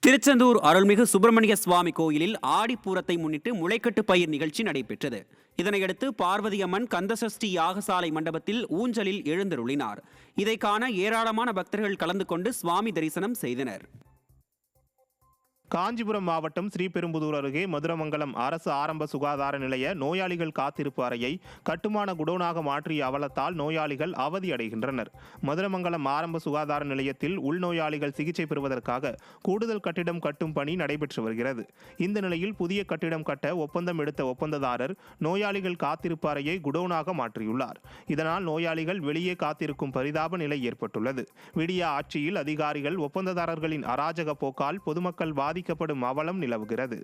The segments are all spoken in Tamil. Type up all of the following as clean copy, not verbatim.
திருச்செந்தூர் அருள்மிகு சுப்பிரமணிய சுவாமி கோயிலில் ஆடிப்பூரத்தை முன்னிட்டு முளைக்கட்டு பயிர் நிகழ்ச்சி நடைபெற்றது. இதனையடுத்து பார்வதியம்மன் கந்தசஷ்டி யாகசாலை மண்டபத்தில் ஊஞ்சலில் எழுந்தருளினார். இதை காண ஏராளமான பக்தர்கள் கலந்து கொண்டு சுவாமி தரிசனம் செய்தனர். காஞ்சிபுரம் மாவட்டம் ஸ்ரீபெரும்புதூர் அருகே மதுரமங்கலம் அரசு ஆரம்ப சுகாதார நிலைய நோயாளிகள் காத்திருப்பு அறையை கட்டுமான குடோனாக மாற்றிய அவலத்தால் நோயாளிகள் அவதியடைகின்றனர். மதுரமங்கலம் ஆரம்ப சுகாதார நிலையத்தில் உள்நோயாளிகள் சிகிச்சை பெறுவதற்காக கூடுதல் கட்டிடம் கட்டும் பணி நடைபெற்று வருகிறது. இந்த நிலையில் புதிய கட்டிடம் கட்ட ஒப்பந்தம் எடுத்த ஒப்பந்ததாரர் நோயாளிகள் காத்திருப்பு அறையை குடோனாக மாற்றியுள்ளார். இதனால் நோயாளிகள் வெளியே காத்திருக்கும் பரிதாப நிலை ஏற்பட்டுள்ளது. விடிய ஆட்சியில் அதிகாரிகள் ஒப்பந்ததாரர்களின் அராஜக போக்கால் பொதுமக்கள் பாதிக்கப்படும் அவலம் நிலவுகிறது.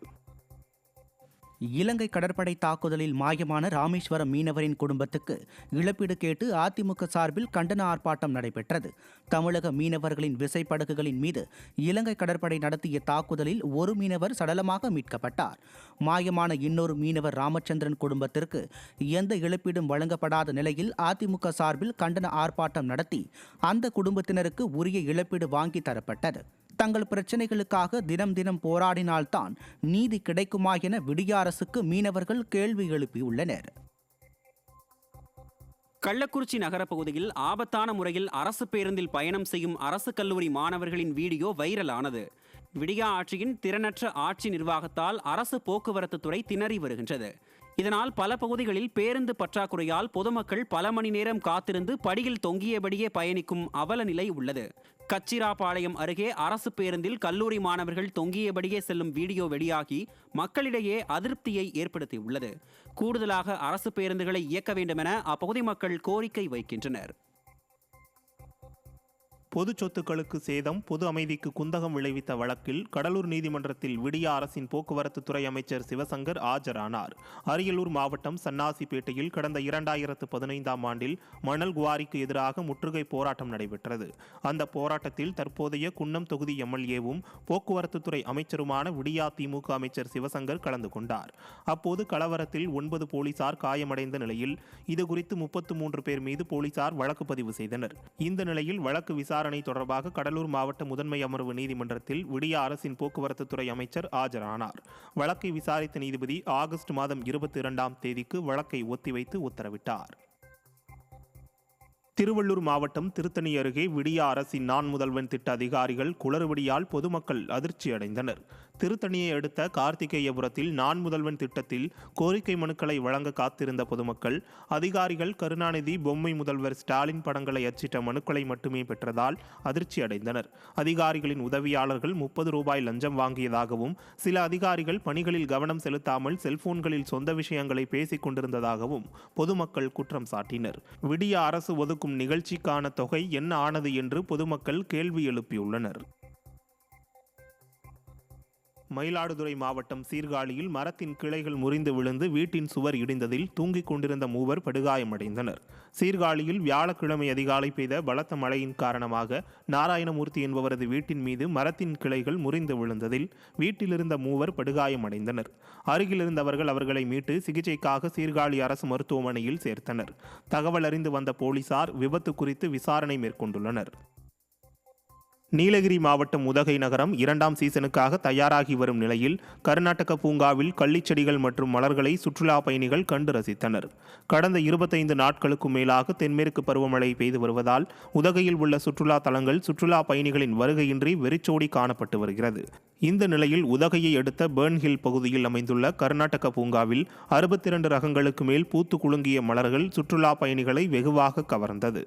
இலங்கை கடற்படை தாக்குதலில் மாயமான ராமேஸ்வரம் மீனவரின் குடும்பத்துக்கு இழப்பீடு கேட்டு அதிமுக சார்பில் கண்டன ஆர்ப்பாட்டம் நடைபெற்றது. தமிழக மீனவர்களின் விசைப்படகுகளின் மீது இலங்கை கடற்படை நடத்திய தாக்குதலில் ஒரு மீனவர் சடலமாக மீட்கப்பட்டார். மாயமான இன்னொரு மீனவர் ராமச்சந்திரன் குடும்பத்திற்கு எந்த இழப்பீடும் வழங்கப்படாத நிலையில் அதிமுக சார்பில் கண்டன ஆர்ப்பாட்டம் நடத்தி அந்த குடும்பத்தினருக்கு உரிய இழப்பீடு வாங்கி தரப்பட்டது. தங்கள் பிரச்சினைகளுக்காக தினம் தினம் போராடினால்தான் நீதி கிடைக்குமா என விடிய அரசுக்கு மீனவர்கள் கேள்வி எழுப்பியுள்ளனர். கள்ளக்குறிச்சி நகர பகுதியில் ஆபத்தான முறையில் அரசு பேருந்தில் பயணம் செய்யும் அரசு கல்லூரி மாணவர்களின் வீடியோ வைரலானது. விடியா ஆட்சியின் திறனற்ற ஆட்சி நிர்வாகத்தால் அரசு போக்குவரத்து துறை திணறி வருகின்றது. இதனால் பல பகுதிகளில் பேருந்து பற்றாக்குறையால் பொதுமக்கள் பல மணி நேரம் காத்திருந்து படியில் தொங்கியபடியே பயணிக்கும் அவல நிலை உள்ளது. கச்சிராபாளையம் அருகே அரசு பேருந்தில் கல்லூரி மாணவர்கள் தொங்கியபடியே செல்லும் வீடியோ வெளியாகி மக்களிடையே அதிருப்தியை ஏற்படுத்தியுள்ளது. கூடுதலாக அரசு பேருந்துகளை இயக்க வேண்டுமென அப்பகுதி மக்கள் கோரிக்கை வைக்கின்றனர். பொது சொத்துக்களுக்கு சேதம், பொது அமைதிக்கு குந்தகம் விளைவித்த வழக்கில் கடலூர் நீதிமன்றத்தில் விடிய அரசின் போக்குவரத்து துறை அமைச்சர் சிவசங்கர் ஆஜரானார். அரியலூர் மாவட்டம் சன்னாசிப்பேட்டையில் கடந்த 2015ஆம் ஆண்டில் மணல் குவாரிக்கு எதிராக முற்றுகை போராட்டம் நடைபெற்றது. அந்த போராட்டத்தில் தற்போதைய குன்னம் தொகுதி எம்எல்ஏவும் போக்குவரத்து துறை அமைச்சருமான விடியா திமுக அமைச்சர் சிவசங்கர் கலந்து கொண்டார். அப்போது கலவரத்தில் 9 போலீசார் காயமடைந்த நிலையில் இதுகுறித்து 33 பேர் மீது போலீசார் வழக்கு பதிவு செய்தனர். இந்த நிலையில் வழக்கு விசாரணை தொடர்பாக கடலூர் மாவட்ட முதன்மை அமர்வு நீதிமன்றத்தில் விடிய அரசின் போக்குவரத்து துறை அமைச்சர் ஆஜரானார். வழக்கை விசாரித்த நீதிபதி ஆகஸ்ட் மாதம் 22ஆம் தேதிக்கு வழக்கை ஒத்திவைத்து உத்தரவிட்டார். திருவள்ளூர் மாவட்டம் திருத்தணி அருகே விடிய அரசின் நான் முதல்வன் திட்ட அதிகாரிகள் குளறுபடியால் பொதுமக்கள் அதிர்ச்சி அடைந்தனர். திருத்தணியை அடுத்த கார்த்திகேயபுரத்தில் நான் முதல்வன் திட்டத்தில் கோரிக்கை மனுக்களை வழங்க காத்திருந்த பொதுமக்கள் அதிகாரிகள் கருணாநிதி, பொம்மை முதல்வர் ஸ்டாலின் படங்களை அச்சிட்ட மனுக்களை மட்டுமே பெற்றதால் அதிர்ச்சி அடைந்தனர். அதிகாரிகளின் உதவியாளர்கள் 30 ரூபாய் லஞ்சம் வாங்கியதாகவும் சில அதிகாரிகள் பணிகளில் கவனம் செலுத்தாமல் செல்போன்களில் சொந்த விஷயங்களை பேசிக் கொண்டிருந்ததாகவும் பொதுமக்கள் குற்றம் சாட்டினர். விடிய அரசு ஒதுக்கும் நிகழ்ச்சிக்கான தொகை என்ன ஆனது என்று பொதுமக்கள் கேள்வி எழுப்பியுள்ளனர். மயிலாடுதுறை மாவட்டம் சீர்காழியில் மரத்தின் கிளைகள் முறிந்து விழுந்து வீட்டின் சுவர் இடிந்ததில் தூங்கிக் கொண்டிருந்த மூவர் படுகாயமடைந்தனர். சீர்காழியில் வியாழக்கிழமை அதிகாலை பெய்த பலத்த மழையின் காரணமாக நாராயணமூர்த்தி என்பவரது வீட்டின் மீது மரத்தின் கிளைகள் முறிந்து விழுந்ததில் வீட்டிலிருந்த மூவர் படுகாயமடைந்தனர். அருகில் இருந்தவர்கள் அவர்களை மீட்டு சிகிச்சைக்காக சீர்காழி அரசு மருத்துவமனையில் சேர்த்தனர். தகவல் அறிந்து வந்த போலீசார் விபத்து குறித்து விசாரணை மேற்கொண்டுள்ளனர். நீலகிரி மாவட்டம் உதகை நகரம் 2ஆம் சீசனுக்காக தயாராகி வரும் நிலையில் கர்நாடக பூங்காவில் கள்ளிச்செடிகள் மற்றும் மலர்களை சுற்றுலா பயணிகள் கண்டு ரசித்தனர். கடந்த 25 நாட்களுக்கும் மேலாக தென்மேற்கு பருவமழை பெய்து வருவதால் உதகையில் உள்ள சுற்றுலா தலங்கள் சுற்றுலா பயணிகளின் வருகையின்றி வெறிச்சோடி காணப்பட்டு வருகிறது. இந்த நிலையில் உதகையை அடுத்த பேர்ன்ஹில் பகுதியில் அமைந்துள்ள கர்நாடக பூங்காவில் 62 ரகங்களுக்கு மேல் பூத்து குலுங்கிய மலர்கள் சுற்றுலா பயணிகளை வெகுவாக கவர்ந்தது.